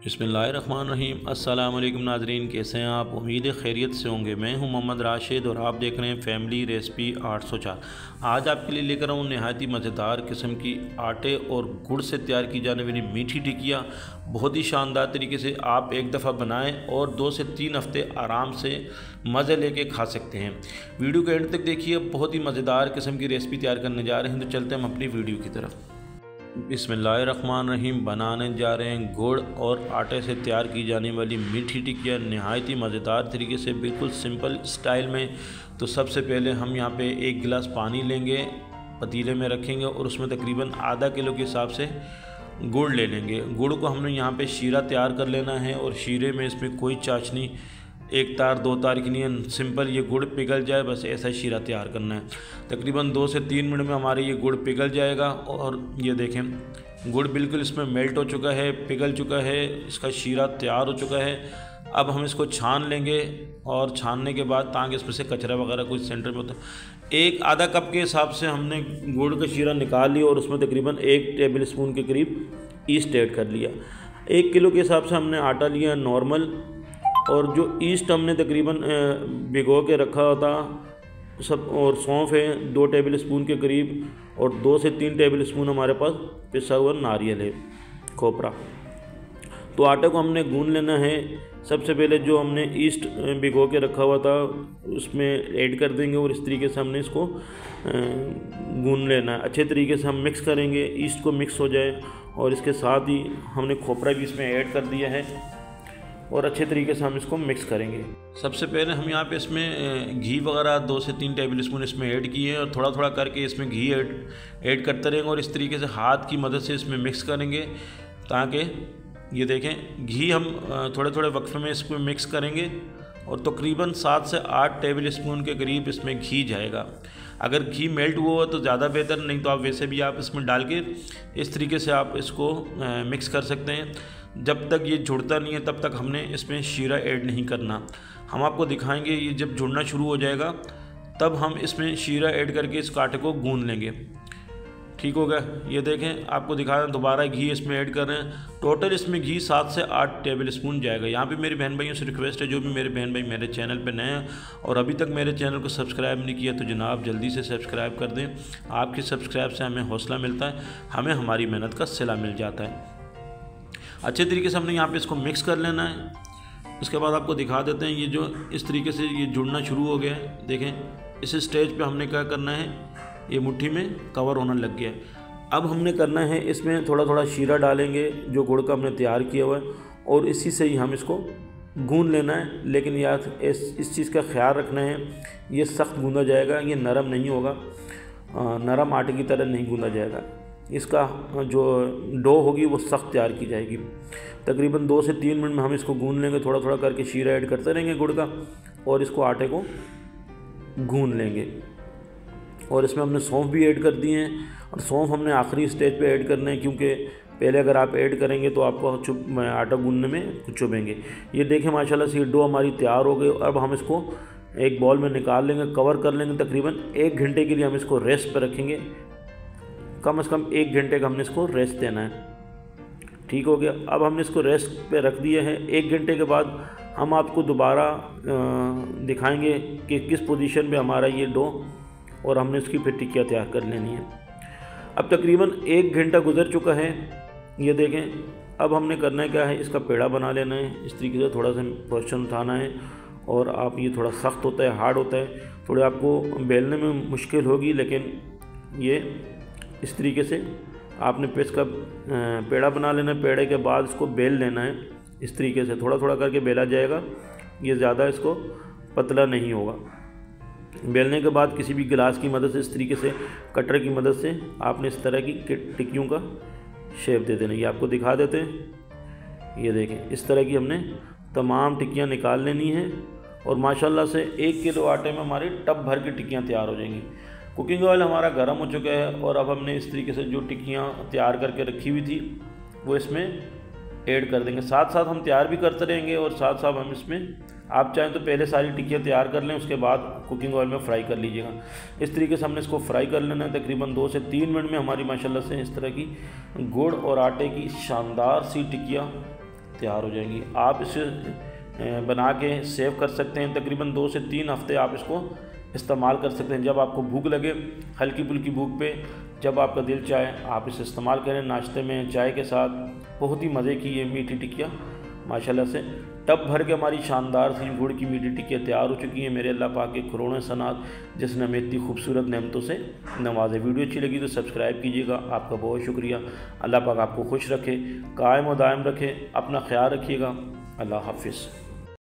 बिस्मिल्लाहिर्रहमानिर्रहीम। अस्सलाम वालेकुम नाज़रीन, कैसे हैं आप? उम्मीद है खैरियत से होंगे। मैं हूं मोहम्मद राशिद और आप देख रहे हैं फैमिली रेसिपी 804। आज आपके लिए लेकर आऊँ नहायत ही मज़ेदार किस्म की आटे और गुड़ से तैयार की जाने वाली मीठी टिकिया। बहुत ही शानदार तरीके से आप एक दफ़ा बनाएं और 2 से 3 हफ़्ते आराम से मज़े लेके खा सकते हैं। वीडियो के एंड तक देखिए, बहुत ही मज़ेदार किस्म की रेसिपी तैयार करने जा रहे हैं। तो चलते हैं हम अपनी वीडियो की तरफ। बिस्मिल्लाहिर्रहमानिर्रहीम। बनाने जा रहे हैं गुड़ और आटे से तैयार की जाने वाली मीठी टिकिया नहायत ही मज़ेदार तरीके से, बिल्कुल सिंपल स्टाइल में। तो सबसे पहले हम यहाँ पे 1 गिलास पानी लेंगे, पतीले में रखेंगे और उसमें तकरीबन आधा किलो के हिसाब से गुड़ ले लेंगे। गुड़ को हमने यहाँ पे शीरा तैयार कर लेना है और शीरे में इसमें कोई चाशनी 1 तार 2 तार की नहीं है, सिंपल ये गुड़ पिघल जाए बस ऐसा ही शीरा तैयार करना है। तकरीबन 2 से 3 मिनट में हमारे ये गुड़ पिघल जाएगा और ये देखें गुड़ बिल्कुल इसमें मेल्ट हो चुका है, पिघल चुका है, इसका शीरा तैयार हो चुका है। अब हम इसको छान लेंगे और छानने के बाद ताकि इसमें से कचरा वगैरह कुछ सेंटर में होता है। 1 आधा कप के हिसाब से हमने गुड़ का शीरा निकाल लिया और उसमें तकरीबन 1 टेबल स्पून के करीब ईस्ट ऐड कर लिया। 1 किलो के हिसाब से हमने आटा लिया नॉर्मल, और जो ईस्ट हमने तकरीबन भिगो के रखा था सब, और सौंफ है 2 टेबल स्पून के करीब, और 2 से 3 टेबल स्पून हमारे पास पिसा हुआ नारियल है, खोपरा। तो आटे को हमने गूंद लेना है। सबसे पहले जो हमने ईस्ट भिगो के रखा हुआ था उसमें ऐड कर देंगे और इस तरीके से हमने इसको गूंद लेना है। अच्छे तरीके से हम मिक्स करेंगे, ईस्ट को मिक्स हो जाए, और इसके साथ ही हमने खोपरा भी इसमें ऐड कर दिया है और अच्छे तरीके से हम इसको मिक्स करेंगे। सबसे पहले हम यहाँ पे इसमें घी वगैरह 2 से 3 टेबल स्पून इसमें ऐड किए हैं और थोड़ा थोड़ा करके इसमें घी ऐड करते रहेंगे और इस तरीके से हाथ की मदद से इसमें मिक्स करेंगे ताकि ये देखें घी हम थोड़े थोड़े वक्फे में इसमें मिक्स करेंगे और तकरीबन 7 से 8 टेबल स्पून के करीब इसमें घी जाएगा। अगर घी मेल्ट हुआ हो तो ज़्यादा बेहतर, नहीं तो आप वैसे भी आप इसमें डाल के इस तरीके से आप इसको मिक्स कर सकते हैं। जब तक ये जुड़ता नहीं है तब तक हमने इसमें शीरा ऐड नहीं करना। हम आपको दिखाएंगे ये जब जुड़ना शुरू हो जाएगा तब हम इसमें शीरा ऐड करके इस आटे को गूंद लेंगे। ठीक हो गया? ये देखें, आपको दिखा रहे हैं, दोबारा घी इसमें ऐड कर रहे हैं। टोटल इसमें घी 7 से 8 टेबल स्पून जाएगा। यहाँ पे मेरे बहन भाइयों से रिक्वेस्ट है, जो भी मेरे बहन भाई मेरे चैनल पे नए हैं और अभी तक मेरे चैनल को सब्सक्राइब नहीं किया तो जनाब जल्दी से सब्सक्राइब कर दें। आपके सब्सक्राइब से हमें हौसला मिलता है, हमें हमारी मेहनत का सिला मिल जाता है। अच्छे तरीके से हमने यहाँ पे इसको मिक्स कर लेना है। उसके बाद आपको दिखा देते हैं, ये जो इस तरीके से ये जुड़ना शुरू हो गया है, देखें इस स्टेज पे हमने क्या करना है, ये मुट्ठी में कवर होने लग गया है। अब हमने करना है इसमें थोड़ा थोड़ा शीरा डालेंगे जो गुड़ का हमने तैयार किया हुआ है और इसी से ही हम इसको गूंद लेना है। लेकिन यार इस चीज़ का ख्याल रखना है, ये सख्त गूंदा जाएगा, ये नरम नहीं होगा, नरम आटे की तरह नहीं गूंदा जाएगा। इसका जो डो होगी वो सख्त तैयार की जाएगी। तकरीबन 2 से 3 मिनट में हम इसको गूंद लेंगे, थोड़ा थोड़ा करके शीरा ऐड करते रहेंगे गुड़ का और इसको आटे को गूंद लेंगे। और इसमें हमने सौंफ भी ऐड कर दिए हैं और सौंफ हमने आखिरी स्टेज पे ऐड करना है, क्योंकि पहले अगर आप ऐड करेंगे तो आपको आटा गूंदने में चुभेंगे। ये देखें माशाल्लाह से ये डो हमारी तैयार हो गई। अब हम इसको एक बॉल में निकाल लेंगे, कवर कर लेंगे। तकरीबन 1 घंटे के लिए हम इसको रेस्ट पर रखेंगे, कम से कम 1 घंटे का हमने इसको रेस्ट देना है। ठीक हो गया? अब हमने इसको रेस्ट पे रख दिया है। 1 घंटे के बाद हम आपको दोबारा दिखाएंगे कि किस पोजीशन पे हमारा ये डो, और हमने इसकी फिर टिक्कियाँ तैयार कर लेनी है। अब तकरीबन 1 घंटा गुजर चुका है, ये देखें। अब हमने करना है क्या है, इसका पेड़ा बना लेना है। इस तरीके से थोड़ा सा पोर्शन उठाना है और आप, ये थोड़ा सख्त होता है, हार्ड होता है, थोड़े आपको बेलने में मुश्किल होगी, लेकिन ये इस तरीके से आपने इसका पेड़ा बना लेना है। पेड़े के बाद इसको बेल लेना है। इस तरीके से थोड़ा थोड़ा करके बेला जाएगा, ये ज़्यादा इसको पतला नहीं होगा। बेलने के बाद किसी भी गिलास की मदद से, इस तरीके से कटर की मदद से आपने इस तरह की टिक्कियों का शेप दे देना। ये आपको दिखा देते हैं, ये देखें इस तरह की हमने तमाम टिक्कियाँ निकाल लेनी है और माशाल्लाह से 1 किलो आटे में हमारी टब भर की टिक्कियाँ तैयार हो जाएंगी। कुकिंग ऑयल हमारा गर्म हो चुका है और अब हमने इस तरीके से जो टिक्कियाँ तैयार करके रखी हुई थी वो इसमें ऐड कर देंगे। साथ साथ हम तैयार भी करते रहेंगे और साथ साथ हम इसमें, आप चाहें तो पहले सारी टिक्कियाँ तैयार कर लें, उसके बाद कुकिंग ऑयल में फ्राई कर लीजिएगा। इस तरीके से हमने इसको फ्राई कर लेना है। तकरीबन 2 से 3 मिनट में हमारी माशाल्लाह से इस तरह की गुड़ और आटे की शानदार सी टिक्कियाँ तैयार हो जाएंगी। आप इसे बना के सेव कर सकते हैं। तकरीबन 2 से 3 हफ्ते आप इसको इस्तेमाल कर सकते हैं। जब आपको भूख लगे, हल्की फुल्की भूख पे, जब आपका दिल चाहे आप इसे इस्तेमाल करें नाश्ते में चाय के साथ। बहुत ही मज़े की ये मीठी टिक्कियाँ माशाल्लाह से टब भर के हमारी शानदार सी गुड़ की मीठी टिक्कियाँ तैयार हो चुकी हैं। मेरे अल्लाह पाक के करोड़ों सनात जिसने हमें इतनी खूबसूरत नेमतों से नवाजे। वीडियो अच्छी लगी तो सब्सक्राइब कीजिएगा। आपका बहुत शुक्रिया। अल्लाह पाक आपको खुश रखे, कायम और दायम रखे। अपना ख्याल रखिएगा। अल्लाह हाफिज़।